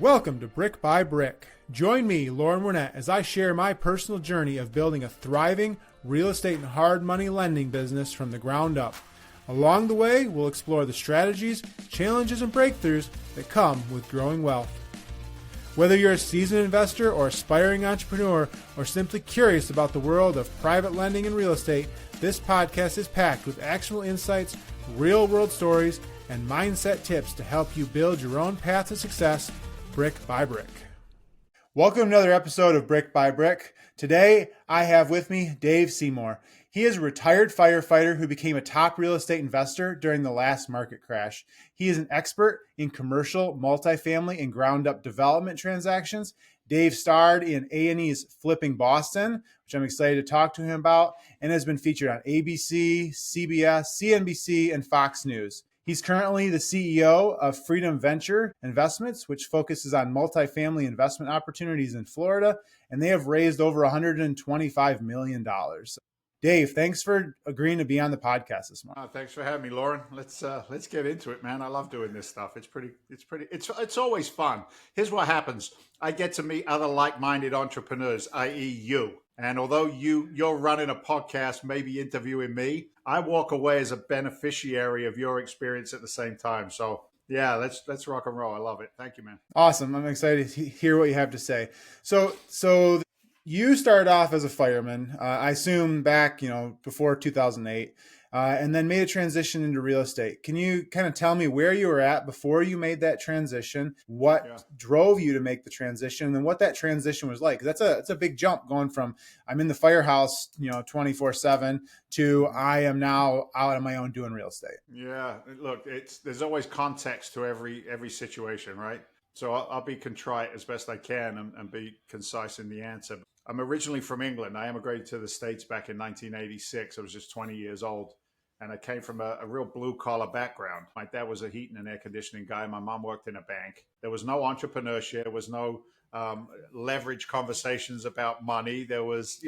Welcome to Brick by Brick. Join me, Lauren Winnett, as I share my personal journey of building a thriving real estate and hard money lending business from the ground up. Along the way, we'll explore the strategies, challenges, and breakthroughs that come with growing wealth. Whether you're a seasoned investor or aspiring entrepreneur, or simply curious about the world of private lending and real estate, this podcast is packed with actionable insights, real-world stories, and mindset tips to help you build your own path to success brick by brick. Welcome to another episode of Brick by Brick. Today, I have with me Dave Seymour. He is a retired firefighter who became a top real estate investor during the last market crash. He is an expert in commercial, multifamily, and ground-up development transactions. Dave starred in A&E's Flipping Boston, which I'm excited to talk to him about, and has been featured on ABC, CBS, CNBC, and Fox News. He's currently the CEO of Freedom Venture Investments, which focuses on multifamily investment opportunities in Florida, and they have raised over $125 million. Dave, thanks for agreeing to be on the podcast this morning. Thanks for having me, Lauren. Let's get into it, man. I love doing this stuff. It's always fun. Here's what happens. I get to meet other like-minded entrepreneurs, i.e. you. And although you're running a podcast, maybe interviewing me, I walk away as a beneficiary of your experience at the same time. So yeah, let's rock and roll. I love it. Thank you, man. Awesome. I'm excited to hear what you have to say. So you started off as a fireman, I assume back, before 2008, and then made a transition into real estate. Can you kind of tell me where you were at before you made that transition, what drove you to make the transition, and then what that transition was like? 'Cause that's a big jump going from I'm in the firehouse, 24/7 to I am now out on my own doing real estate. Yeah, look, there's always context to every situation, right? So I'll be contrite as best I can and be concise in the answer. I'm originally from England. I immigrated to the States back in 1986. I was just 20 years old. And I came from a real blue-collar background. My dad was a heating and air conditioning guy. My mom worked in a bank. There was no entrepreneurship. There was no leverage conversations about money. There was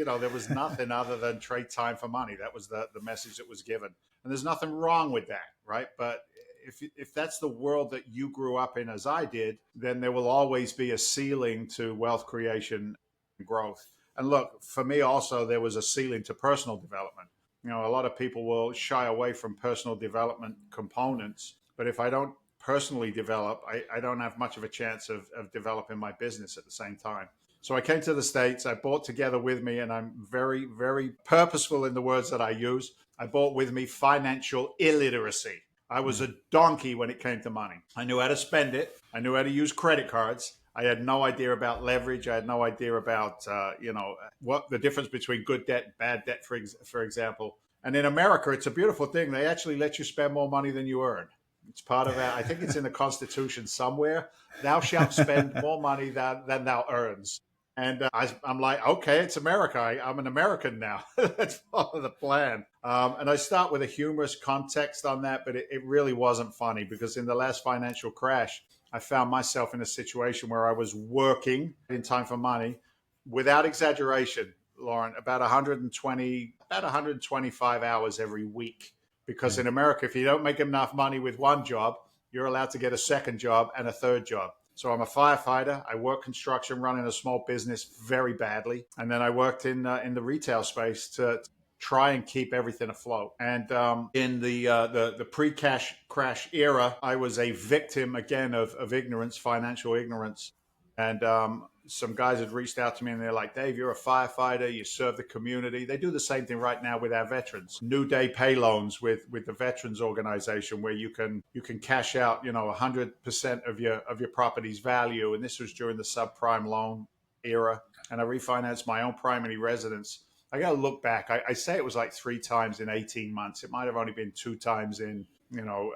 nothing other than trade time for money. That was the message that was given. And there's nothing wrong with that, right? But if that's the world that you grew up in as I did, then there will always be a ceiling to wealth creation and growth. And look, for me also, there was a ceiling to personal development. A lot of people will shy away from personal development components, but if I don't personally develop, I don't have much of a chance of developing my business at the same time. So I came to the States, I brought together with me, and I'm very, very purposeful in the words that I use. I brought with me financial illiteracy. I was a donkey when it came to money. I knew how to spend it. I knew how to use credit cards. I had no idea about leverage. I had no idea about, what the difference between good debt and bad debt, for example. And in America, it's a beautiful thing. They actually let you spend more money than you earn. It's part of that. I think it's in the Constitution somewhere. Thou shalt spend more money than thou earns. And I'm like, okay, it's America. I'm an American now. That's part of the plan. And I start with a humorous context on that, but it really wasn't funny because in the last financial crash, I found myself in a situation where I was working in time for money, without exaggeration, Lauren, about 125 hours every week. Because in America, if you don't make enough money with one job, you're allowed to get a second job and a third job. So I'm a firefighter. I work construction, running a small business very badly. And then I worked in the retail space to try and keep everything afloat. And in the pre-cash crash era, I was a victim, again, of ignorance, financial ignorance. And some guys had reached out to me and they're like, Dave, you're a firefighter. You serve the community. They do the same thing right now with our veterans. New Day pay loans with the Veterans Organization where you can cash out, 100% of your property's value. And this was during the subprime loan era. And I refinanced my own primary residence. I got to look back. I say it was like 3 times in 18 months. It might have only been 2 times in, a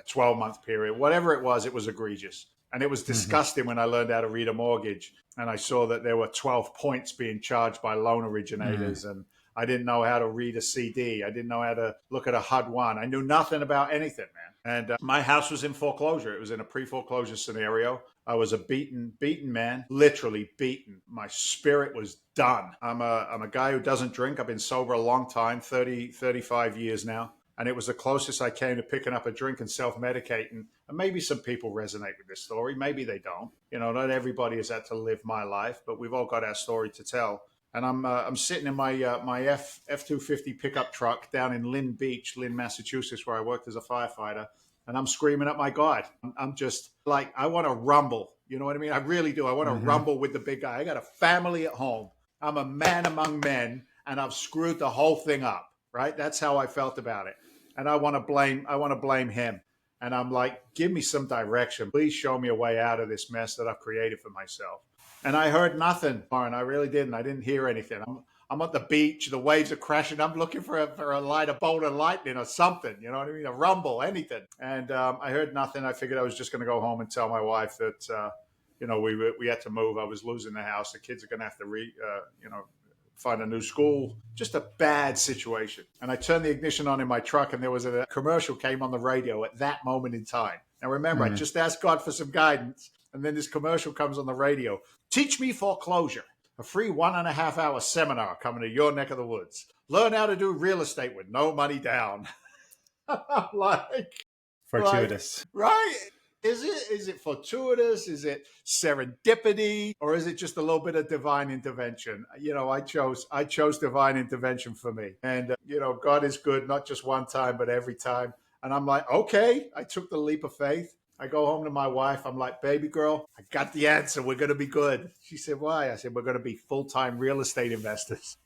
12-month period. Whatever it was egregious. And it was disgusting when I learned how to read a mortgage and I saw that there were 12 points being charged by loan originators. And I didn't know how to read a CD. I didn't know how to look at a HUD-1. I knew nothing about anything, man. And my house was in foreclosure. It was in a pre-foreclosure scenario. I was a beaten man, literally beaten. My spirit was done. I'm a guy who doesn't drink. I've been sober a long time, 35 years now. And it was the closest I came to picking up a drink and self-medicating. And maybe some people resonate with this story. Maybe they don't. Not everybody has had to live my life, but we've all got our story to tell. And I'm sitting in my F-250 pickup truck down in Lynn Beach, Lynn, Massachusetts, where I worked as a firefighter. And I'm screaming at my God. I'm just like, I want to rumble. You know what I mean? I really do. I want to rumble with the big guy. I got a family at home. I'm a man among men, and I've screwed the whole thing up. Right? That's how I felt about it. And I want to blame him. And I'm like, give me some direction. Please show me a way out of this mess that I've created for myself. And I heard nothing, Warren. I really didn't. I didn't hear anything. I'm at the beach. The waves are crashing. I'm looking for a light, a bolt of lightning or something. You know what I mean? A rumble, anything. And I heard nothing. I figured I was just going to go home and tell my wife that, we had to move. I was losing the house. The kids are going to have to find a new school. Just a bad situation. And I turned the ignition on in my truck, and there was a commercial came on the radio at that moment in time. Now remember, I just asked God for some guidance, and then this commercial comes on the radio. Teach me foreclosure. A free 1.5 hour seminar coming to your neck of the woods. Learn how to do real estate with no money down. Fortuitous. Right? Is it fortuitous? Is it serendipity? Or is it just a little bit of divine intervention? I chose divine intervention for me. And, God is good, not just one time, but every time. And I'm like, okay, I took the leap of faith. I go home to my wife. I'm like, baby girl, I got the answer. We're going to be good. She said, why? I said, we're going to be full-time real estate investors.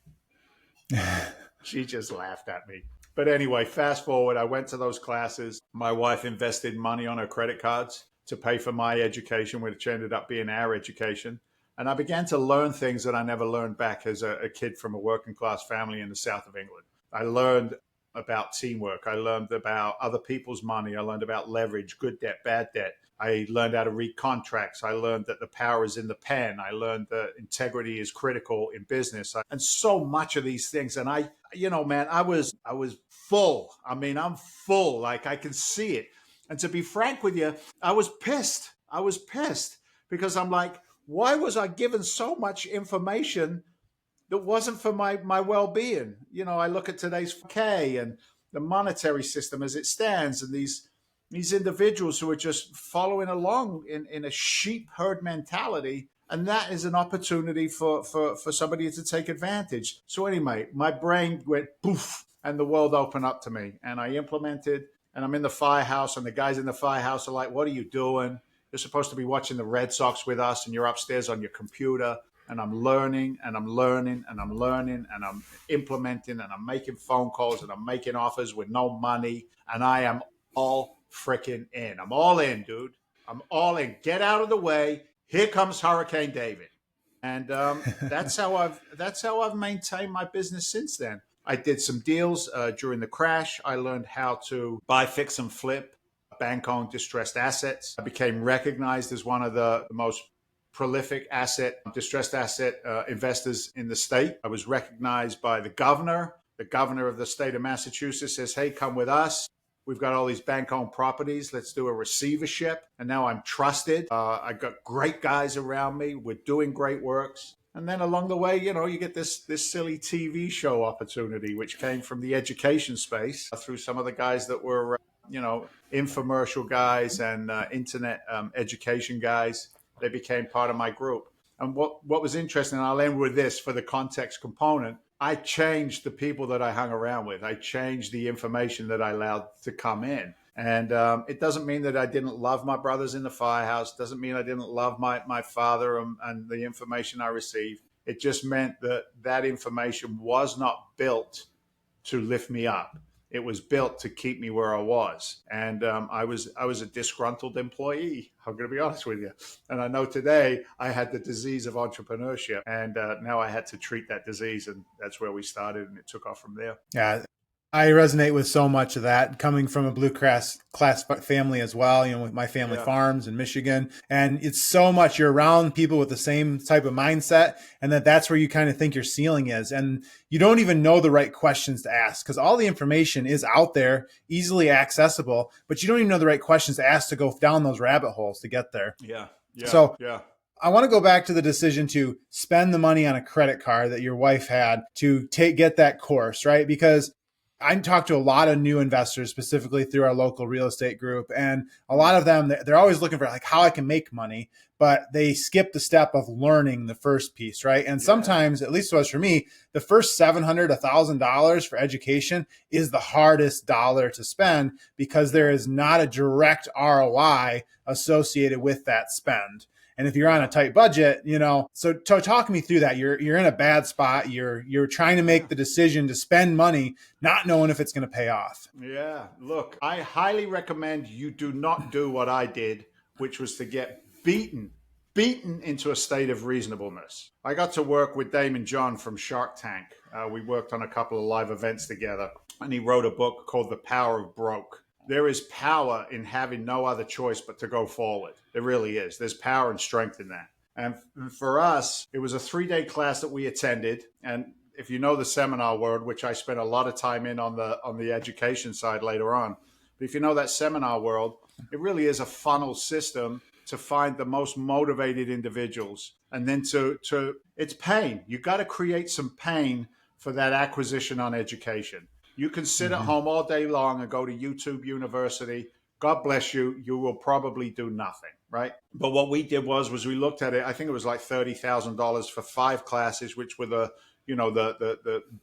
She just laughed at me. But anyway, fast forward, I went to those classes. My wife invested money on her credit cards to pay for my education, which ended up being our education. And I began to learn things that I never learned back as a kid from a working class family in the south of England. I learned about teamwork. I learned about other people's money. I learned about leverage, good debt, bad debt. I learned how to read contracts. I learned that the power is in the pen. I learned that integrity is critical in business, and so much of these things. And I was full. I mean, I'm full. Like, I can see it. And to be frank with you, I was pissed. Because I'm like, why was I given so much information that wasn't for my well-being? I look at today's K and the monetary system as it stands, and these individuals who are just following along in a sheep herd mentality. And that is an opportunity for somebody to take advantage. So anyway, my brain went poof, and the world opened up to me, and I implemented. And I'm in the firehouse, and the guys in the firehouse are like, what are you doing? You're supposed to be watching the Red Sox with us, and you're upstairs on your computer. And I'm learning, and I'm learning, and I'm learning, and I'm implementing, and I'm making phone calls, and I'm making offers with no money. And I am all freaking in. I'm all in, dude. I'm all in. Get out of the way. Here comes Hurricane David. And that's how I've maintained my business since then. I did some deals during the crash. I learned how to buy, fix, and flip bank-owned distressed assets. I became recognized as one of the most prolific distressed asset investors in the state. I was recognized by the governor. The governor of the state of Massachusetts says, hey, come with us. We've got all these bank-owned properties. Let's do a receivership. And now I'm trusted. I got great guys around me. We're doing great works. And then along the way, you get this silly TV show opportunity, which came from the education space through some of the guys that were, infomercial guys and internet education guys. They became part of my group. And what was interesting, and I'll end with this for the context component, I changed the people that I hung around with. I changed the information that I allowed to come in. And it doesn't mean that I didn't love my brothers in the firehouse. Doesn't mean I didn't love my father and the information I received. It just meant that information was not built to lift me up. It was built to keep me where I was. And I was a disgruntled employee. I'm going to be honest with you. And I know today I had the disease of entrepreneurship, and now I had to treat that disease. And that's where we started, and it took off from there. Yeah. I resonate with so much of that, coming from a blue class family as well, with my family farms in Michigan. And it's so much, you're around people with the same type of mindset, and that's where you kind of think your ceiling is. And you don't even know the right questions to ask, because all the information is out there, easily accessible, but you don't even know the right questions to ask to go down those rabbit holes to get there. Yeah. So I want to go back to the decision to spend the money on a credit card that your wife had to get that course, right? Because I talk to a lot of new investors, specifically through our local real estate group. And a lot of them, they're always looking for like how I can make money, but they skip the step of learning the first piece, right? And sometimes, at least it was for me, the first $700, $1,000 for education is the hardest dollar to spend because there is not a direct ROI associated with that spend. And if you're on a tight budget, so talk me through that. You're in a bad spot. You're trying to make the decision to spend money, not knowing if it's going to pay off. Yeah. Look, I highly recommend you do not do what I did, which was to get beaten into a state of reasonableness. I got to work with Damon John from Shark Tank. We worked on a couple of live events together, and he wrote a book called The Power of Broke. There is power in having no other choice but to go forward. There really is. There's power and strength in that. And for us, it was a 3-day class that we attended. And if you know the seminar world, which I spent a lot of time in on the education side later on, but if you know that seminar world, it really is a funnel system to find the most motivated individuals. And then it's pain. You got to create some pain for that acquisition on education. You can sit at home all day long and go to YouTube University. God bless you. You will probably do nothing, right? But what we did was we looked at it. I think it was like $30,000 for 5 classes, which were the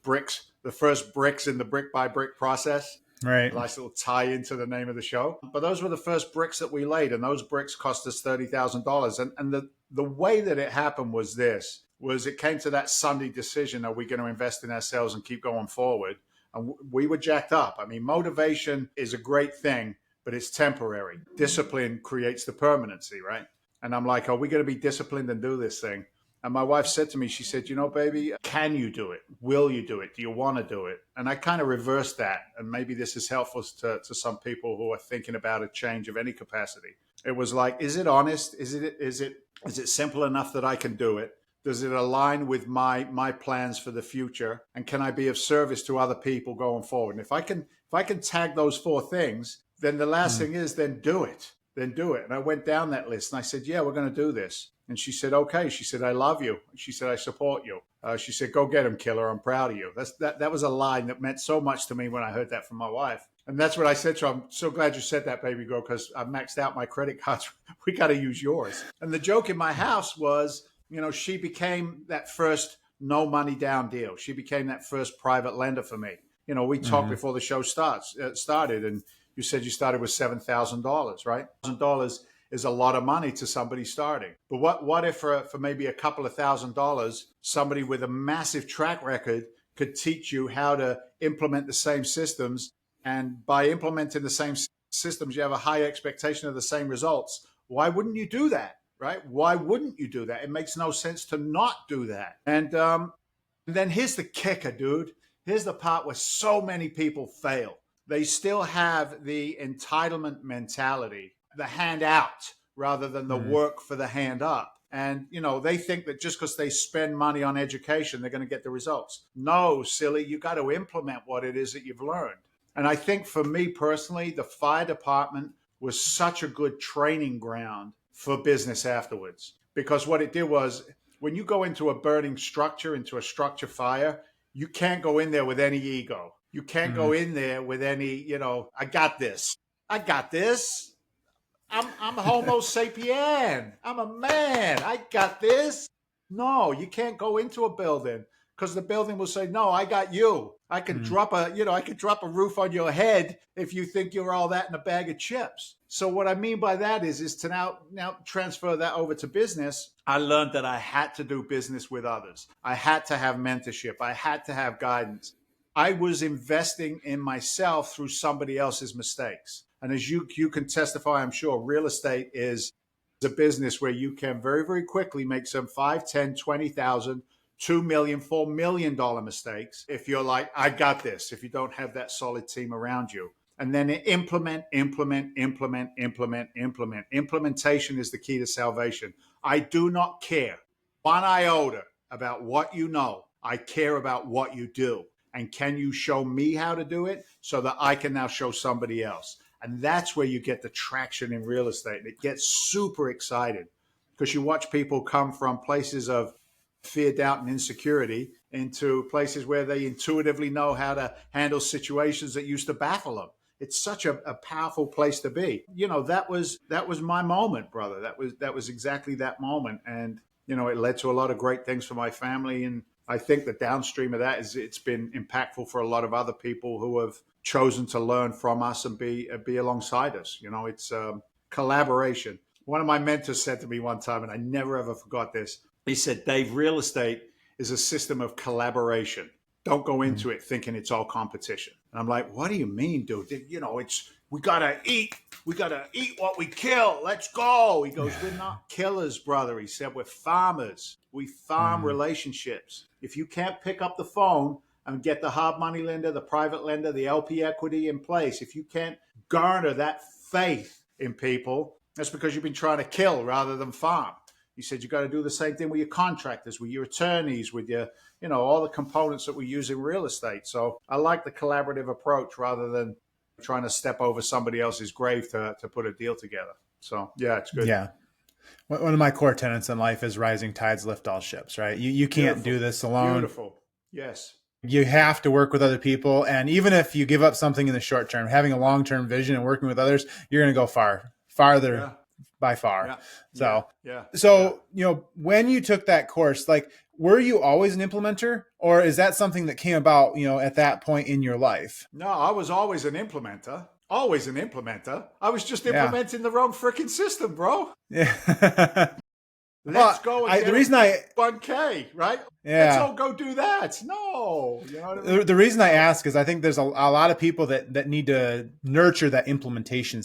bricks, the first bricks in the brick by brick process. Right. A nice little tie into the name of the show. But those were the first bricks that we laid, and those bricks cost us $30,000. And the way that it happened was it came to that Sunday decision: are we going to invest in ourselves and keep going forward? And we were jacked up. I mean, motivation is a great thing, but it's temporary. Discipline creates the permanency, right? And I'm like, are we going to be disciplined and do this thing? And my wife said to me, she said, baby, can you do it? Will you do it? Do you want to do it? And I kind of reversed that. And maybe this is helpful to some people who are thinking about a change of any capacity. It was like, is it honest? Is it simple enough that I can do it? Does it align with my plans for the future? And can I be of service to other people going forward? And if I can tag those 4 things, then the last thing is, then do it. Then do it. And I went down that list and I said, yeah, we're going to do this. And she said, okay. She said, I love you. She said, I support you. She said, go get him, killer. I'm proud of you. That was a line that meant so much to me when I heard that from my wife. And that's what I said to her. I'm so glad you said that, baby girl, because I maxed out my credit cards. We got to use yours. And the joke in my house was, she became that first no money down deal. She became that first private lender for me. We talked before the show started, and you said you started with $7,000, right? $1,000 is a lot of money to somebody starting. But what if for maybe a couple of $1,000, somebody with a massive track record could teach you how to implement the same systems, and by implementing the same systems, you have a high expectation of the same results. Why wouldn't you do that? Right? Why wouldn't you do that? It makes no sense to not do that. And then here's the kicker, dude. Here's the part where so many people fail. They still have the entitlement mentality, the handout rather than the work for the hand up. And, they think that just because they spend money on education, they're going to get the results. No, silly, you got to implement what it is that you've learned. And I think for me personally, the fire department was such a good training ground for business afterwards. Because what it did was, when you go into a burning structure, into a structure fire, you can't go in there with any ego. You can't go in there with any, I got this. I'm Homo sapien. I'm a man. I got this. No, you can't go into a building because the building will say, no, I got you. I can drop a roof on your head if you think you're all that in a bag of chips. So what I mean by that is to now transfer that over to business. I learned that I had to do business with others. I had to have mentorship. I had to have guidance. I was investing in myself through somebody else's mistakes. And as you can testify, I'm sure, real estate is a business where you can very, very quickly make some 5, 10, 20,000, $2 million, $4 million mistakes if you're like, I got this, if you don't have that solid team around you. And then implement. Implementation is the key to salvation. I do not care 1 iota about what you know. I care about what you do. And can you show me how to do it so that I can now show somebody else? And that's where you get the traction in real estate. It gets super excited because you watch people come from places of fear, doubt, and insecurity into places where they intuitively know how to handle situations that used to baffle them. It's such a powerful place to be. That was my moment, brother. That was exactly that moment. And, it led to a lot of great things for my family. And I think the downstream of that is it's been impactful for a lot of other people who have chosen to learn from us and be alongside us. It's collaboration. One of my mentors said to me one time, and I never ever forgot this. He said, Dave, real estate is a system of collaboration. Don't go into it thinking it's all competition. And I'm like, what do you mean, dude? We gotta eat what we kill. Let's go. He goes, we're not killers, brother. He said, we're farmers. We farm relationships. If you can't pick up the phone and get the hard money lender, the private lender, the LP equity in place, if you can't garner that faith in people, that's because you've been trying to kill rather than farm. He said, you got to do the same thing with your contractors, with your attorneys, with your, all the components that we use in real estate. So I like the collaborative approach rather than trying to step over somebody else's grave to put a deal together. So, yeah, it's good. Yeah. One of my core tenets in life is rising tides lift all ships, right? You can't do this alone. Beautiful. Yes. You have to work with other people. And even if you give up something in the short term, having a long-term vision and working with others, you're going to go farther by far. Yeah. So, when you took that course, like, were you always an implementer, or is that something that came about, at that point in your life? No, I was always an implementer. Always an implementer. I was just implementing the wrong freaking system, bro. Yeah. Let's go and the reason I 1K, right? Yeah. Let's all go do that. No. You know what I mean? The reason I ask is I think there's a lot of people that need to nurture that implementation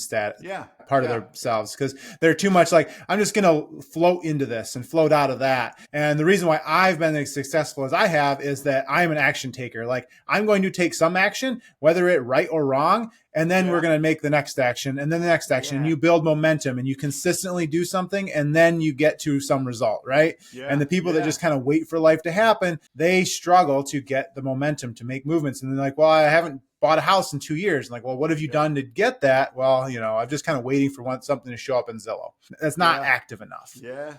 part of themselves, because they're too much like, I'm just going to float into this and float out of that. And the reason why I've been as successful as I have is that I'm an action taker. Like, I'm going to take some action, whether it right or wrong, and then we're going to make the next action and then the next action. And you build momentum and you consistently do something, and then you get to some result, right? Yeah. And the people that just kind of wait for life to happen, they struggle to get the momentum to make movements. And they're like, well, I haven't bought a house in 2 years. And like, well, what have you done to get that? Well, I'm just kind of waiting for something to show up in Zillow. That's not active enough. Yeah.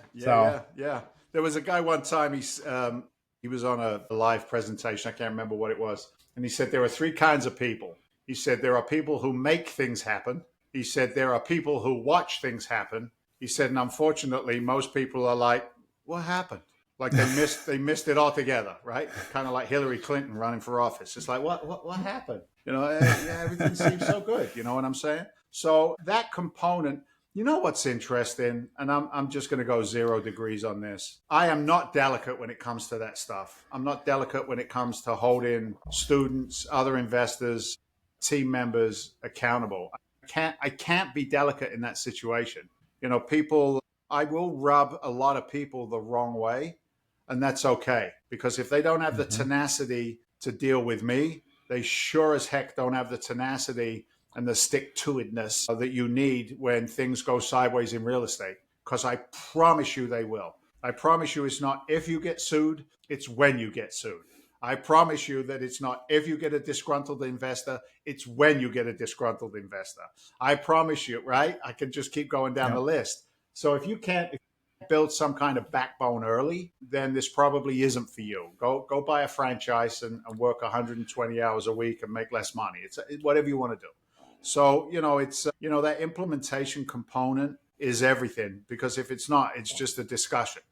There was a guy one time, he was on a live presentation. I can't remember what it was. And he said, there are 3 kinds of people. He said, there are people who make things happen. He said, there are people who watch things happen. He said, and unfortunately, most people are like, what happened? Like they missed it altogether, right? Kind of like Hillary Clinton running for office. It's like, what happened? Everything seems so good. You know what I'm saying? So that component, what's interesting, and I'm just going to go 0 degrees on this. I am not delicate when it comes to that stuff. I'm not delicate when it comes to holding students, other investors, team members accountable. I can't be delicate in that situation. People, I will rub a lot of people the wrong way, and that's okay, because if they don't have the tenacity to deal with me, they sure as heck don't have the tenacity and the stick-to-itness that you need when things go sideways in real estate, because I promise you they will. I promise you it's not if you get sued, it's when you get sued. I promise you that it's not if you get a disgruntled investor, it's when you get a disgruntled investor. I promise you, right? I can just keep going down the list. So if you can't build some kind of backbone early, then this probably isn't for you. Go buy a franchise and work 120 hours a week and make less money. It's whatever you want to do. So, it's, that implementation component is everything, because if it's not, it's just a discussion.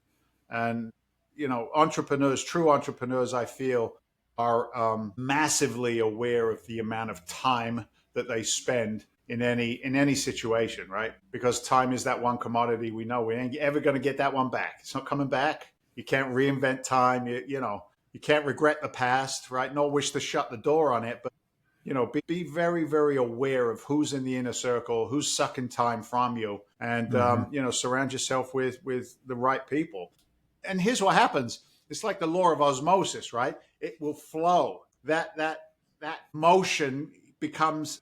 And, true entrepreneurs, I feel, are massively aware of the amount of time that they spend in any situation, right? Because time is that one commodity we know we ain't ever going to get that one back. It's not coming back. You can't reinvent time. You can't regret the past, right? Nor wish to shut the door on it. But, be very, very aware of who's in the inner circle, who's sucking time from you, and, surround yourself with the right people. And here's what happens. It's like the law of osmosis, right? It will flow. That motion becomes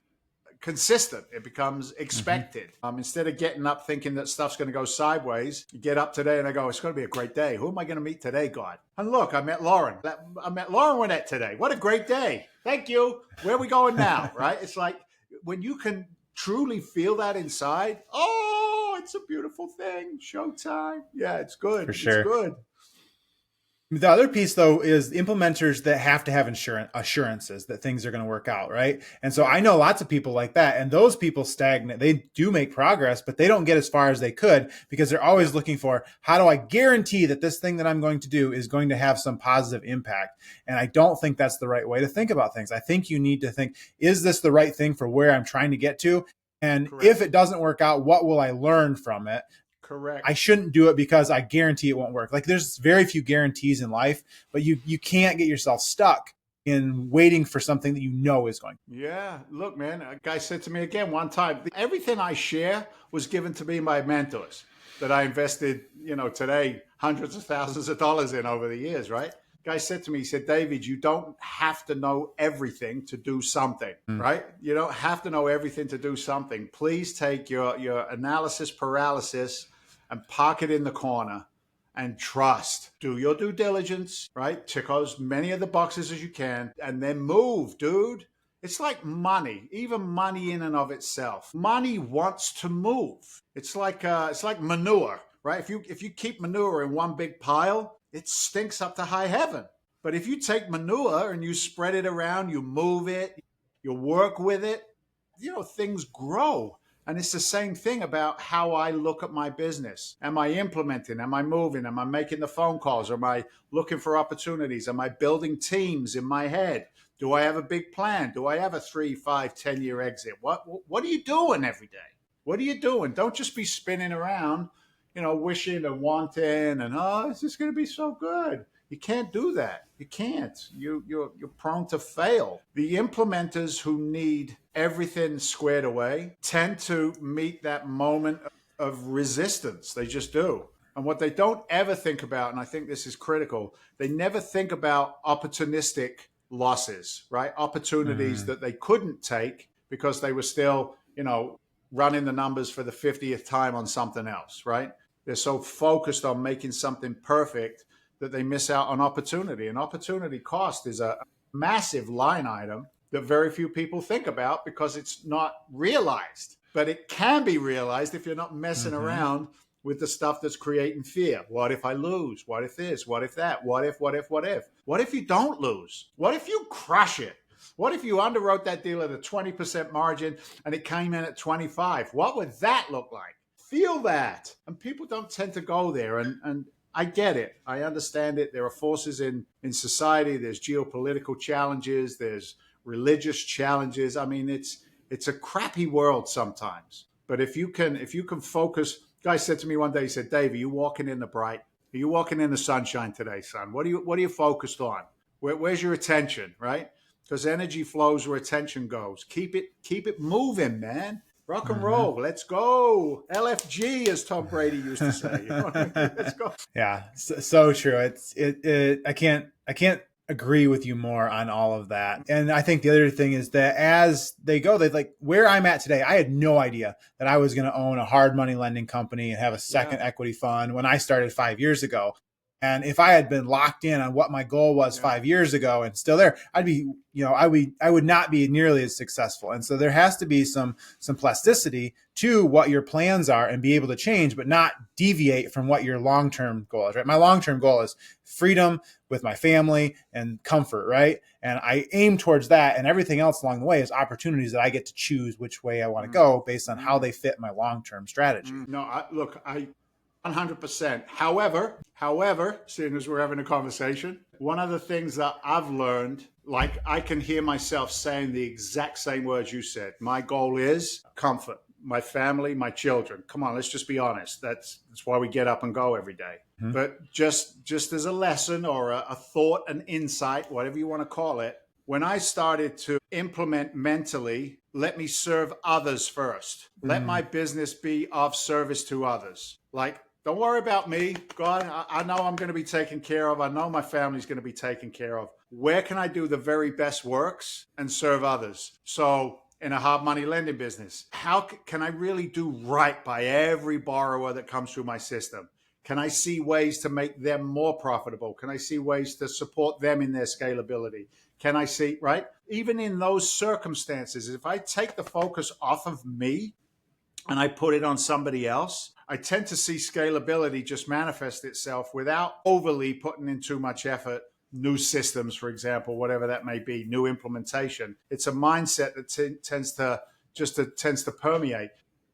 consistent. It becomes expected. Instead of getting up thinking that stuff's going to go sideways, you get up today and I go, it's going to be a great day. Who am I going to meet today, God? And look, I met Lauren. Winnett today. What a great day. Thank you. Where are we going now, right? It's like when you can truly feel that inside, it's a beautiful thing. Showtime. Yeah, it's good. For sure. It's good. The other piece, though, is implementers that have to have assurances that things are going to work out, right? And so I know lots of people like that, and those people stagnate. They do make progress, but they don't get as far as they could because they're always looking for, how do I guarantee that this thing that I'm going to do is going to have some positive impact? And I don't think that's the right way to think about things. I think you need to think, is this the right thing for where I'm trying to get to? And Correct. if it doesn't work out, what will I learn from it? Correct. I shouldn't do it because I guarantee it won't work. Like, there's very few guarantees in life, but you can't get yourself stuck in waiting for something that you know is going. Yeah. Look, man, a guy said to me again one time, everything I share was given to me by mentors that I invested, today, hundreds of thousands of dollars in over the years, right? Guy said to me, he said, David, you don't have to know everything to do something, right? You don't have to know everything to do something. Please take your analysis paralysis and park it in the corner and trust. Do your due diligence, right? Tick as many of the boxes as you can and then move, dude. It's like money, even money in and of itself. Money wants to move. It's like manure, right? If you keep manure in one big pile, it stinks up to high heaven. But if you take manure and you spread it around, you move it, you work with it, things grow. And it's the same thing about how I look at my business. Am I implementing? Am I moving? Am I making the phone calls? Am I looking for opportunities? Am I building teams in my head? Do I have a big plan? Do I have a 3, 5, 10-year exit? What are you doing every day? What are you doing? Don't just be spinning around, wishing and wanting and, it's just going to be so good. You can't do that. You can't. You're prone to fail. The implementers who need everything squared away tend to meet that moment of resistance. They just do. And what they don't ever think about, and I think this is critical, they never think about opportunistic losses, right? Opportunities that they couldn't take because they were still, running the numbers for the 50th time on something else, right? They're so focused on making something perfect that they miss out on opportunity. And opportunity cost is a massive line item that very few people think about because it's not realized. But it can be realized if you're not messing around with the stuff that's creating fear. What if I lose? What if this? What if that? What if? What if you don't lose? What if you crush it? What if you underwrote that deal at a 20% margin and it came in at 25? What would that look like? Feel that. And people don't tend to go there. And I get it. I understand it. There are forces in society. There's geopolitical challenges. There's religious challenges. I mean, it's a crappy world sometimes. But if you can focus. Guy said to me one day, he said, Dave, are you walking in the bright? Are you walking in the sunshine today, son? What are you focused on? Where's your attention, right? Because energy flows where attention goes. Keep it moving, man. Rock and roll. Let's go. LFG, as Tom Brady used to say. You know what I mean? Let's go. Yeah, so true. I can't agree with you more on all of that. And I think the other thing is that as they go, they like where I'm at today. I had no idea that I was going to own a hard money lending company and have a second equity fund when I started 5 years ago. And if I had been locked in on what my goal was 5 years ago and still there, I'd be, I would not be nearly as successful. And so there has to be some plasticity to what your plans are and be able to change, but not deviate from what your long-term goal is, right? My long-term goal is freedom with my family and comfort, right? And I aim towards that, and everything else along the way is opportunities that I get to choose which way I want to go based on how they fit my long-term strategy. No, I 100%. However, seeing as we're having a conversation, one of the things that I've learned, like I can hear myself saying the exact same words you said. My goal is comfort, my family, my children. Come on, let's just be honest. That's why we get up and go every day. But just as a lesson or a thought, an insight, whatever you want to call it, when I started to implement mentally, let me serve others first. Let my business be of service to others. Like, don't worry about me. God, I know I'm going to be taken care of. I know my family's going to be taken care of. Where can I do the very best works and serve others? So in a hard money lending business, how can I really do right by every borrower that comes through my system? Can I see ways to make them more profitable? Can I see ways to support them in their scalability? Can I see, right? Even in those circumstances, if I take the focus off of me and I put it on somebody else, I tend to see scalability just manifest itself without overly putting in too much effort. New systems, for example, whatever that may be, new implementation. It's a mindset that tends to permeate.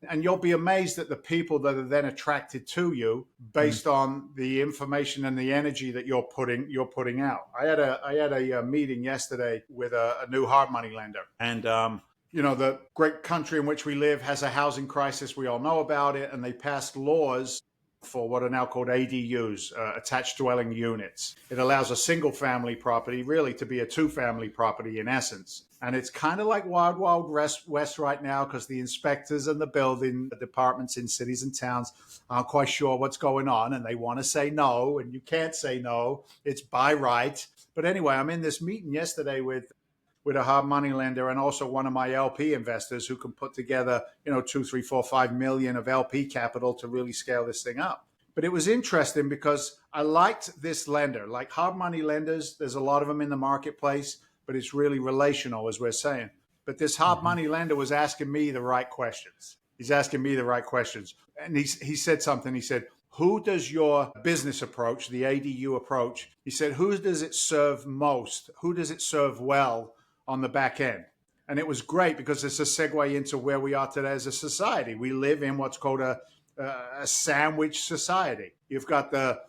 And you'll be amazed at the people that are then attracted to you based on the information and the energy that you're putting out. I had a meeting yesterday with a new hard money lender, and the great country in which we live has a housing crisis. We all know about it, and they passed laws for what are now called ADUs, attached dwelling units. It allows a single family property really to be a two family property in essence. And it's kind of like wild, wild west right now because the inspectors and the building departments in cities and towns aren't quite sure what's going on, and they want to say no, and you can't say no. It's by right. But anyway, I'm in this meeting yesterday with a hard money lender and also one of my LP investors who can put together, 2, 3, 4, 5 million of LP capital to really scale this thing up. But it was interesting because I liked this lender. Like hard money lenders, there's a lot of them in the marketplace, but it's really relational, as we're saying. But this hard money lender was asking me the right questions. He's asking me the right questions. And he said something. He said, who does your business approach, the ADU approach, he said, who does it serve most? Who does it serve well on the back end? And it was great because it's a segue into where we are today as a society. We live in what's called a sandwich society. You've got the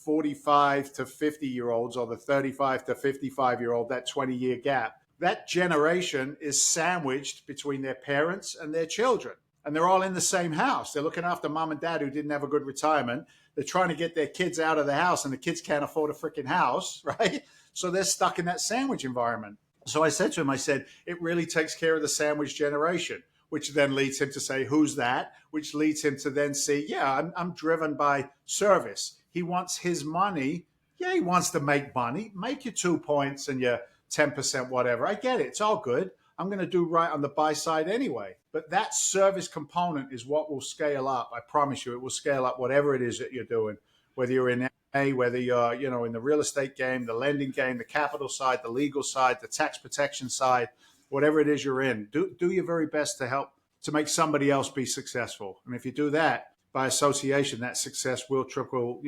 45 to 50-year-olds or the 35 to 55-year-old, that 20-year gap. That generation is sandwiched between their parents and their children. And they're all in the same house. They're looking after mom and dad who didn't have a good retirement. They're trying to get their kids out of the house, and the kids can't afford a freaking house, right? So they're stuck in that sandwich environment. So I said to him, it really takes care of the sandwich generation, which then leads him to say, who's that? Which leads him to then see, I'm driven by service. He wants his money. Yeah, he wants to make money. Make your 2 points and your 10%, whatever. I get it. It's all good. I'm going to do right on the buy side anyway. But that service component is what will scale up. I promise you, it will scale up whatever it is that you're doing, whether you're in A, whether you're, in the real estate game, the lending game, the capital side, the legal side, the tax protection side, whatever it is you're in. Do your very best to help to make somebody else be successful. And if you do that, by association, that success will trickle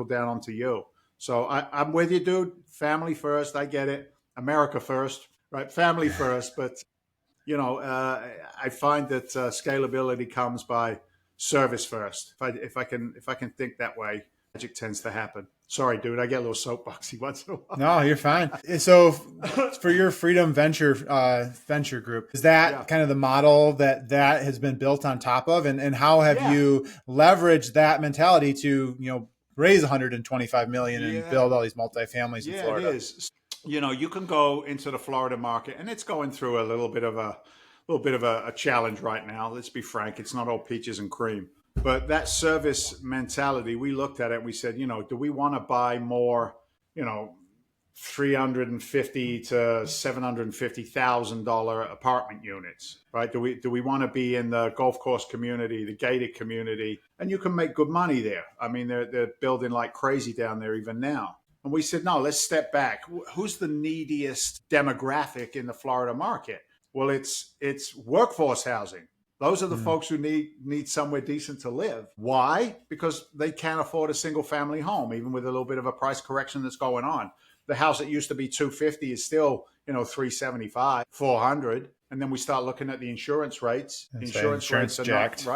down onto you. So I'm with you, dude. Family first. I get it. America first, right? Family first. But, I find that scalability comes by service first. If I can think that way, magic tends to happen. Sorry, dude. I get a little soapboxy once in a while. No, you're fine. So for your Freedom Venture group, is that kind of the model that has been built on top of? And how have you leveraged that mentality to, raise 125 million and build all these multifamilies in Florida? Yeah, it is. You can go into the Florida market, and it's going through a little bit of a challenge right now. Let's be frank. It's not all peaches and cream. But that service mentality, we looked at it and we said, do we want to buy more, $350,000 to $750,000 apartment units, right? Do we want to be in the golf course community, the gated community? And you can make good money there. I mean, they're building like crazy down there even now. And we said, no, let's step back. Who's the neediest demographic in the Florida market? Well, it's workforce housing. Those are the folks who need somewhere decent to live. Why? Because they can't afford a single family home, even with a little bit of a price correction that's going on. The house that used to be $250 is still, $375, $400. And then we start looking at the insurance rates. The insurance rates are jacked.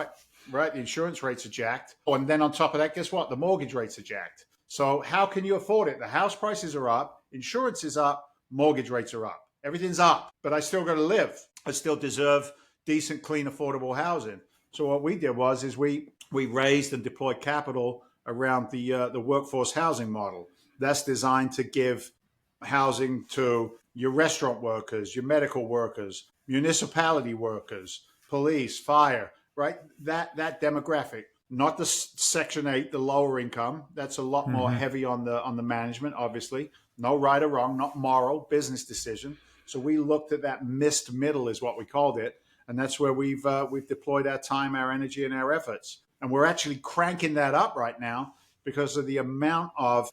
Right. The insurance rates are jacked. Oh, and then on top of that, guess what? The mortgage rates are jacked. So how can you afford it? The house prices are up, insurance is up, mortgage rates are up. Everything's up, but I still got to live. I still deserve decent, clean, affordable housing. So what we did was we raised and deployed capital around the workforce housing model. That's designed to give housing to your restaurant workers, your medical workers, municipality workers, police, fire, right? That demographic, not the Section 8, the lower income. That's a lot more heavy on the management, obviously. No right or wrong, not moral, business decision. So we looked at that missed middle is what we called it. And that's where we've deployed our time, our energy, and our efforts. And we're actually cranking that up right now because of the amount of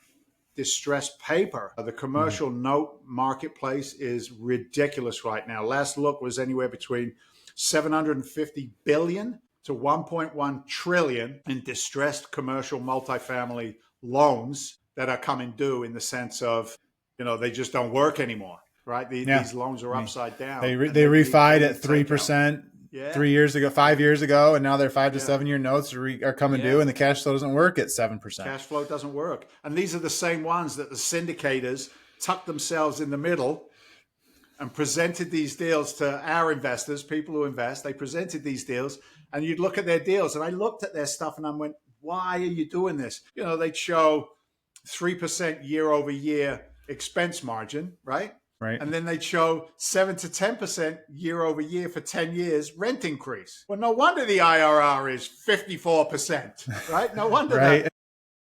distressed paper. The commercial note marketplace is ridiculous right now. Last look was anywhere between $750 billion to 1.1 trillion in distressed commercial multifamily loans that are coming due, in the sense of, they just don't work anymore, right? Yeah. These loans are I mean, upside down. they refied at 3% Yeah. 3 years ago, 5 years ago, and now their 5 to 7 year notes are coming due, and the cash flow doesn't work at 7%. Cash flow doesn't work. And these are the same ones that the syndicators tucked themselves in the middle and presented these deals to our investors, people who invest. They presented these deals, and you'd look at their deals, and I looked at their stuff and I went, why are you doing this? They'd show 3% year over year expense margin, right? Right. And then they'd show 7 to 10% year over year for 10 years rent increase. Well, no wonder the IRR is 54%, right? No wonder right. that.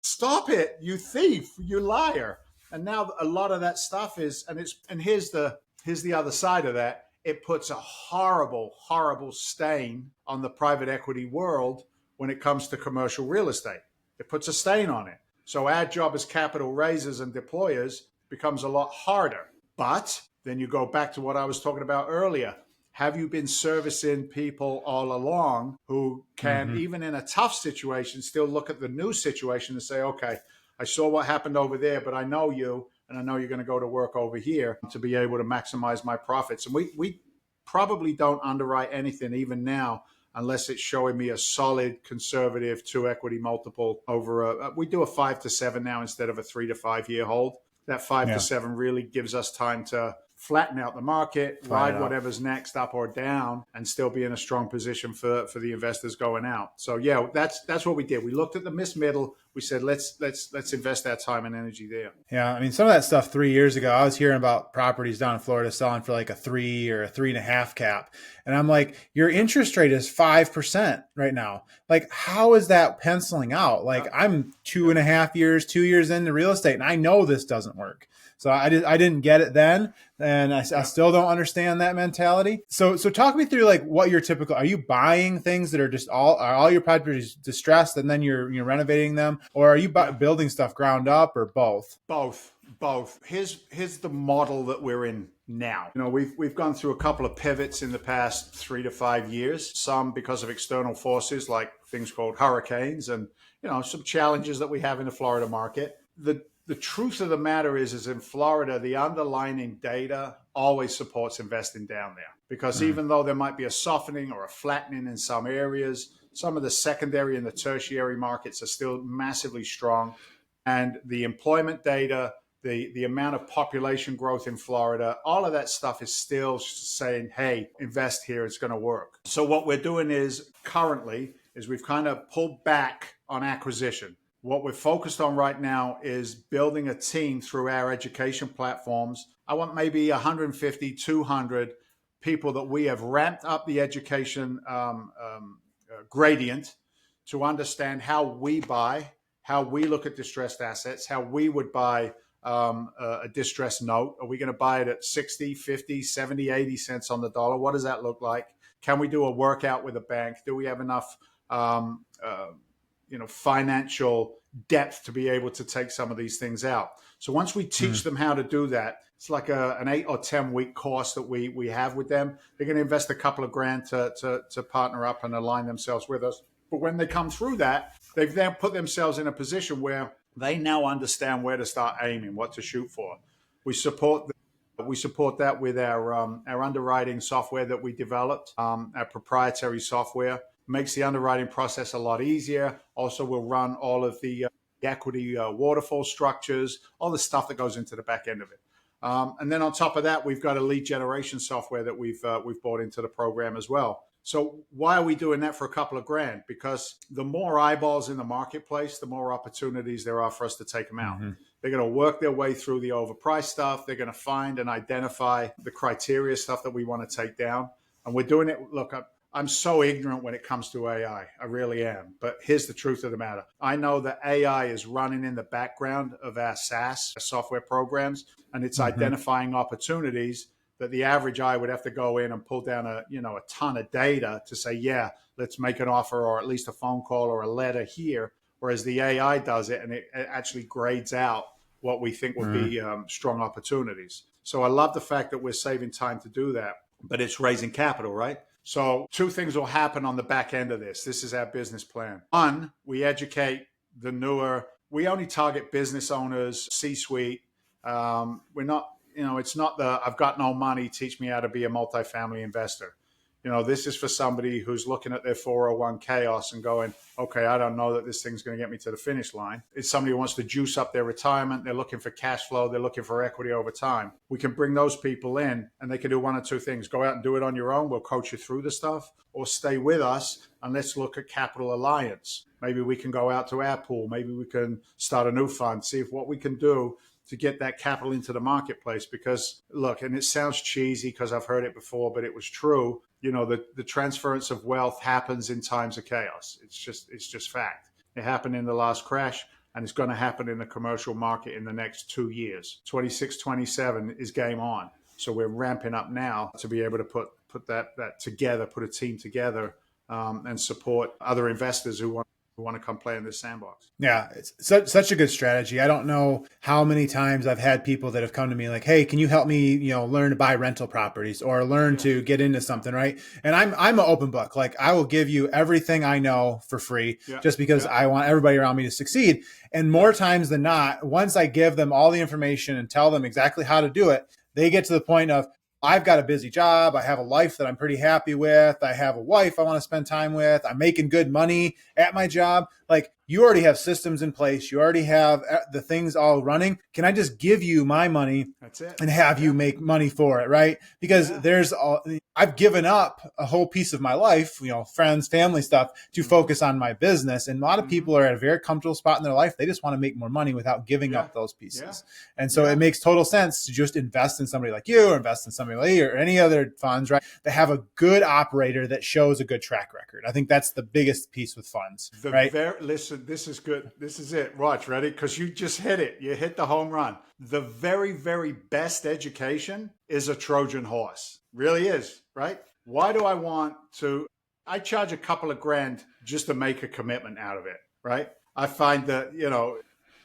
Stop it, you thief, you liar. And now a lot of that stuff is, and here's the other side of that. It puts a horrible, horrible stain on the private equity world when it comes to commercial real estate. It puts a stain on it. So our job as capital raisers and deployers becomes a lot harder. But then you go back to what I was talking about earlier. Have you been servicing people all along who can, even in a tough situation, still look at the new situation and say, okay, I saw what happened over there, but I know you, and I know you're going to go to work over here to be able to maximize my profits. And we probably don't underwrite anything even now unless it's showing me a solid conservative 2 equity multiple over we do a 5 to 7 now instead of a 3 to 5 year hold. That 5 to 7 really gives us time to flatten out the market, ride whatever's next up or down, and still be in a strong position for the investors going out. So yeah, that's what we did. We looked at the missed middle. We said, let's invest that time and energy there. Yeah. I mean, some of that stuff 3 years ago, I was hearing about properties down in Florida selling for like a 3 or a 3.5 cap. And I'm like, your interest rate is 5% right now. Like, how is that penciling out? Like, I'm 2.5 years, 2 years into real estate, and I know this doesn't work. So I didn't get it then, and I still don't understand that mentality. So talk me through like what your typical. Are you buying things that are just all your properties distressed, and then you're renovating them, or are you building stuff ground up, or both? Both. Here's the model that we're in now. We've gone through a couple of pivots in the past 3 to 5 years. Some because of external forces like things called hurricanes, and some challenges that we have in the Florida market. The truth of the matter is in Florida, the underlying data always supports investing down there, because even though there might be a softening or a flattening in some areas, some of the secondary and the tertiary markets are still massively strong. And the employment data, the amount of population growth in Florida, all of that stuff is still saying, hey, invest here, it's going to work. So what we're doing is we've kind of pulled back on acquisition. What we're focused on right now is building a team through our education platforms. I want maybe 150, 200 people that we have ramped up the education gradient to understand how we buy, how we look at distressed assets, how we would buy a distressed note. Are we going to buy it at 60, 50, 70, 80 cents on the dollar? What does that look like? Can we do a workout with a bank? Do we have enough financial depth to be able to take some of these things out? So once we teach them how to do that, it's like an 8 or 10 week course that we have with them. They're going to invest a couple of grand to partner up and align themselves with us. But when they come through that, they've then put themselves in a position where they now understand where to start aiming, what to shoot for. We support that with our underwriting software that we developed, our proprietary software. Makes the underwriting process a lot easier. Also, we'll run all of the equity waterfall structures, all the stuff that goes into the back end of it. And then on top of that, we've got a lead generation software that we've brought into the program as well. So why are we doing that for a couple of grand? Because the more eyeballs in the marketplace, the more opportunities there are for us to take them out. They're going to work their way through the overpriced stuff. They're going to find and identify the criteria stuff that we want to take down. And we're doing it. Look, I'm so ignorant when it comes to AI. I really am. But here's the truth of the matter. I know that AI is running in the background of our SaaS software programs, and it's identifying opportunities that the average eye would have to go in and pull down a ton of data to say, yeah, let's make an offer or at least a phone call or a letter here. Whereas the AI does it, and it actually grades out what we think would be strong opportunities. So I love the fact that we're saving time to do that, but it's raising capital, right? So two things will happen on the back end of this. This is our business plan. One, we educate the newer, we only target business owners, C-suite. We're not, it's not the I've got no money, teach me how to be a multifamily investor. This is for somebody who's looking at their 401 chaos and going, okay, I don't know that this thing's going to get me to the finish line. It's somebody who wants to juice up their retirement. They're looking for cash flow. They're looking for equity over time. We can bring those people in and they can do one or two things. Go out and do it on your own. We'll coach you through the stuff, or stay with us and let's look at capital alliance. Maybe we can go out to our pool. Maybe we can start a new fund, see if what we can do to get that capital into the marketplace. Because look, and it sounds cheesy because I've heard it before, but it was true. The transference of wealth happens in times of chaos. It's just fact. It happened in the last crash, and it's going to happen in the commercial market in the next 2 years. 26, 27 is game on. So we're ramping up now to be able to put that together, put a team together, and support other investors who want to come play in this sandbox. Yeah, it's such a good strategy. I don't know how many times I've had people that have come to me like, hey, can you help me, learn to buy rental properties or learn to get into something, right? And I'm an open book. Like, I will give you everything I know for free just because I want everybody around me to succeed. And more times than not, once I give them all the information and tell them exactly how to do it, they get to the point of, I've got a busy job. I have a life that I'm pretty happy with. I have a wife I want to spend time with. I'm making good money at my job. Like, you already have systems in place. You already have the things all running. Can I just give you my money and have you make money for it, right? Because I've given up a whole piece of my life, friends, family stuff to focus on my business. And a lot of people are at a very comfortable spot in their life. They just want to make more money without giving up those pieces. And so it makes total sense to just invest in somebody like you or invest in somebody like you or any other funds, right? That have a good operator that shows a good track record. I think that's the biggest piece with funds, right? Listen, this is good. This is it. Watch, ready? Because you just hit it. You hit the home run. The very, very best education is a Trojan horse. Really is, right? Why do I charge a couple of grand just to make a commitment out of it, right? I find that,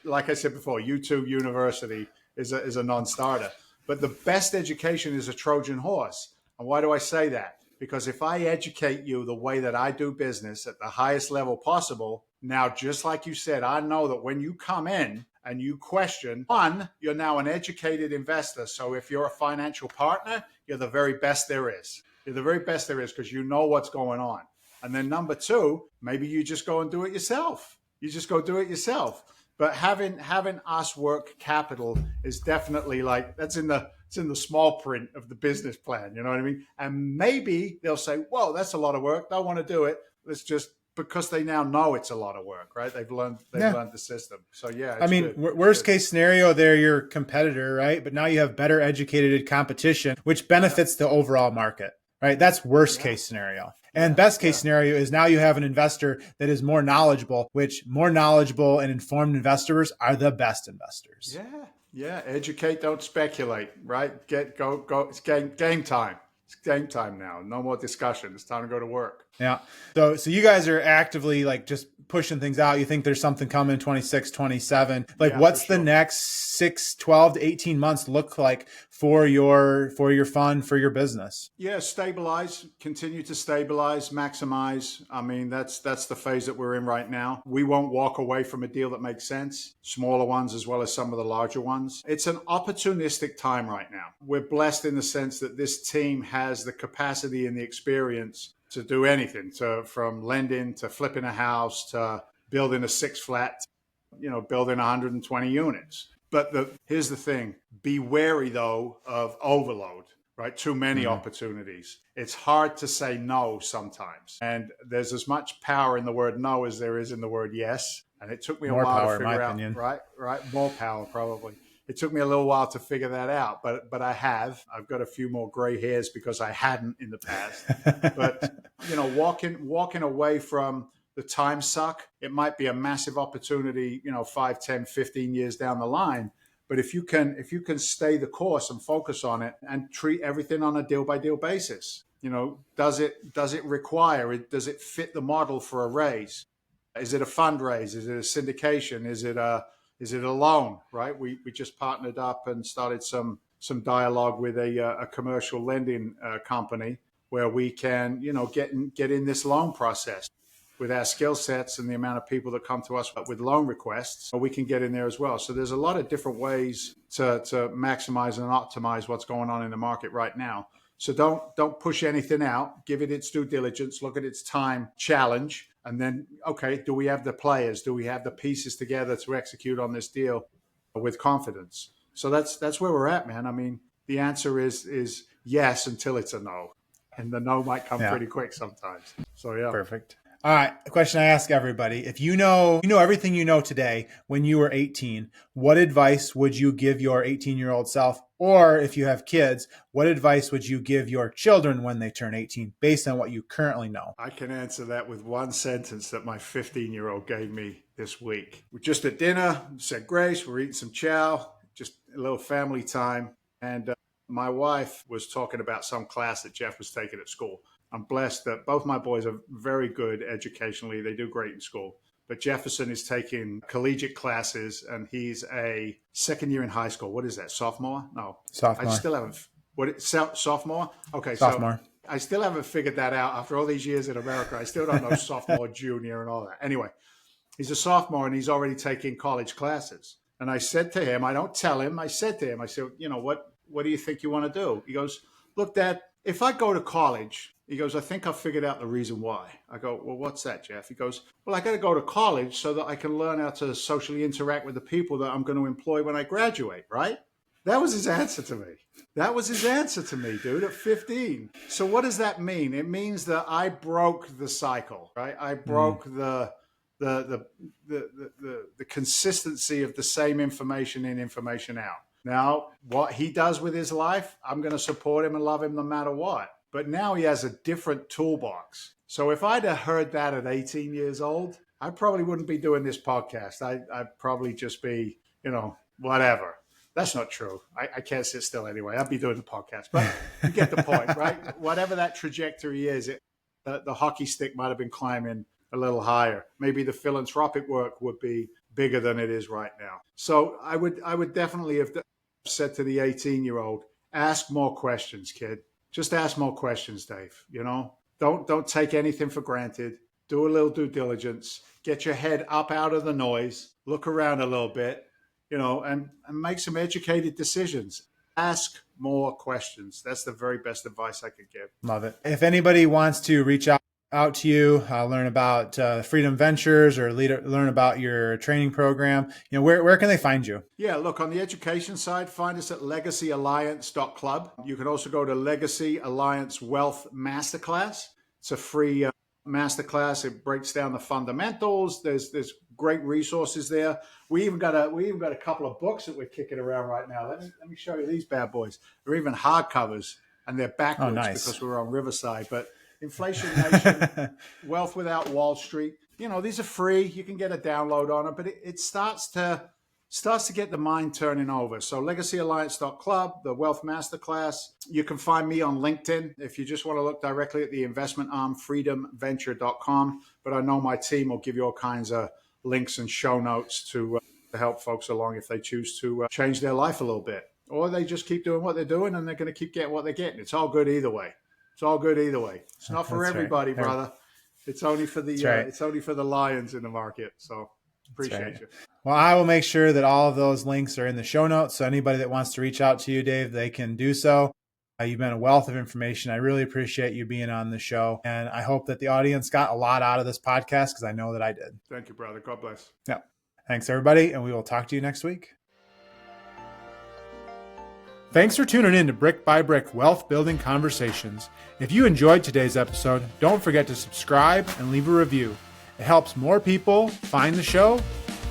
like I said before, YouTube University is a non-starter. But the best education is a Trojan horse. And why do I say that? Because if I educate you the way that I do business at the highest level possible, now, just like you said, I know that when you come in and you question, one, you're now an educated investor. So if you're a financial partner, you're the very best there is. You're the very best there is because you know what's going on. And then number two, maybe you just go and do it yourself. You just go do it yourself. But having us work capital is definitely it's in the small print of the business plan. You know what I mean? And maybe they'll say, whoa, that's a lot of work. Don't want to do it. Let's just, because they now know it's a lot of work, right? They've learned the system. So worst case scenario, they're your competitor, right? But now you have better educated competition, which benefits the overall market, right? That's worst case scenario. And best case scenario is now you have an investor that is more knowledgeable, which more knowledgeable and informed investors are the best investors. Yeah. Educate, don't speculate, right? Go. It's game time. It's game time now. No more discussion. It's time to go to work. Yeah. So you guys are actively just pushing things out. You think there's something coming in 26, 27. What's the next 6, 12 to 18 months look like for your fund, for your business? Yeah, stabilize, continue to stabilize, maximize. I mean, that's the phase that we're in right now. We won't walk away from a deal that makes sense, smaller ones as well as some of the larger ones. It's an opportunistic time right now. We're blessed in the sense that this team has the capacity and the experience to do anything, from lending to flipping a house to building a 6-flat, building 120 units. But here's the thing. Be wary, though, of overload, right? Too many opportunities. It's hard to say no sometimes. And there's as much power in the word no as there is in the word yes. And it took me a while to figure out, right? More power, probably. It took me a little while to figure that out, but I've got a few more gray hairs because I hadn't in the past. But, walking away from the time suck, it might be a massive opportunity, 5, 10, 15 years down the line. But if you can stay the course and focus on it and treat everything on a deal by deal basis, does it require it? Does it fit the model for a raise? Is it a fundraise? Is it a syndication? Is it a loan, right? We just partnered up and started some dialogue with a commercial lending company where we can, get in this loan process with our skill sets and the amount of people that come to us with loan requests, we can get in there as well. So there's a lot of different ways to maximize and optimize what's going on in the market right now. So don't push anything out. Give it its due diligence. Look at its time challenge. And then, okay, do we have the players? Do we have the pieces together to execute on this deal with confidence? So that's where we're at, man. I mean, the answer is yes until it's a no. And the no might come pretty quick sometimes. So, yeah. Perfect. All right. A question I ask everybody. If you know everything you know today when you were 18, what advice would you give your 18-year-old self? Or if you have kids, what advice would you give your children when they turn 18 based on what you currently know? I can answer that with one sentence that my 15-year-old gave me this week. We're just at dinner, said grace, we're eating some chow, just a little family time. And my wife was talking about some class that Jeff was taking at school. I'm blessed that both my boys are very good educationally. They do great in school. But Jefferson is taking collegiate classes, and he's a second year in high school. What is that, sophomore? No. Sophomore. I still haven't. Sophomore? Okay, sophomore. So I still haven't figured that out. After all these years in America, I still don't know sophomore, junior, and all that. Anyway, he's a sophomore, and he's already taking college classes. And I said to him, I don't tell him, I said, what do you think you want to do? He goes, look, Dad, if I go to college, he goes, I think I've figured out the reason why. I go, well, what's that, Jeff? He goes, well, I got to go to college so that I can learn how to socially interact with the people that I'm going to employ when I graduate, right? That was his answer to me. Dude, at 15. So what does that mean? It means that I broke the cycle, right? I broke the consistency of the same information in, information out. Now, what he does with his life, I'm going to support him and love him no matter what. But now he has a different toolbox. So if I'd have heard that at 18 years old, I probably wouldn't be doing this podcast. I'd probably just be, whatever. That's not true. I can't sit still anyway. I'd be doing the podcast. But you get the point, right? Whatever that trajectory is, the hockey stick might have been climbing a little higher. Maybe the philanthropic work would be bigger than it is right now. So I would definitely have said to the 18-year-old, ask more questions, kid. Just ask more questions, Dave. Don't take anything for granted. Do a little due diligence. Get your head up out of the noise. Look around a little bit, and make some educated decisions. Ask more questions. That's the very best advice I could give. Love it. If anybody wants to reach out to you, learn about Freedom Ventures or learn about your training program, where can they find you? Yeah, look, on the education side, find us at legacyalliance.club. You can also go to Legacy Alliance Wealth Masterclass. It's a free masterclass. It breaks down the fundamentals. There's great resources there. We even got a couple of books that we're kicking around right now. Let me show you these bad boys. They're even hardcovers, and they're backwards because we're on Riverside, but Inflation Nation, Wealth Without Wall Street. These are free. You can get a download on it, but it starts to get the mind turning over. So legacyalliance.club, the Wealth Masterclass. You can find me on LinkedIn if you just want to look directly at the investment arm, freedomventure.com. But I know my team will give you all kinds of links and show notes to help folks along if they choose to change their life a little bit. Or they just keep doing what they're doing and they're going to keep getting what they're getting. It's all good either way. It's not for everybody, right, brother. It's only for the it's only for the lions in the market. So appreciate you. Well, I will make sure that all of those links are in the show notes. So anybody that wants to reach out to you, Dave, they can do so. You've been a wealth of information. I really appreciate you being on the show. And I hope that the audience got a lot out of this podcast because I know that I did. Thank you, brother. God bless. Yeah. Thanks, everybody. And we will talk to you next week. Thanks for tuning in to Brick by Brick Wealth Building Conversations. If you enjoyed today's episode, don't forget to subscribe and leave a review. It helps more people find the show.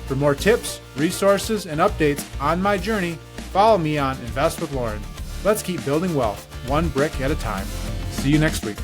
For more tips, resources, and updates on my journey, follow me on Invest with Lauren. Let's keep building wealth, one brick at a time. See you next week.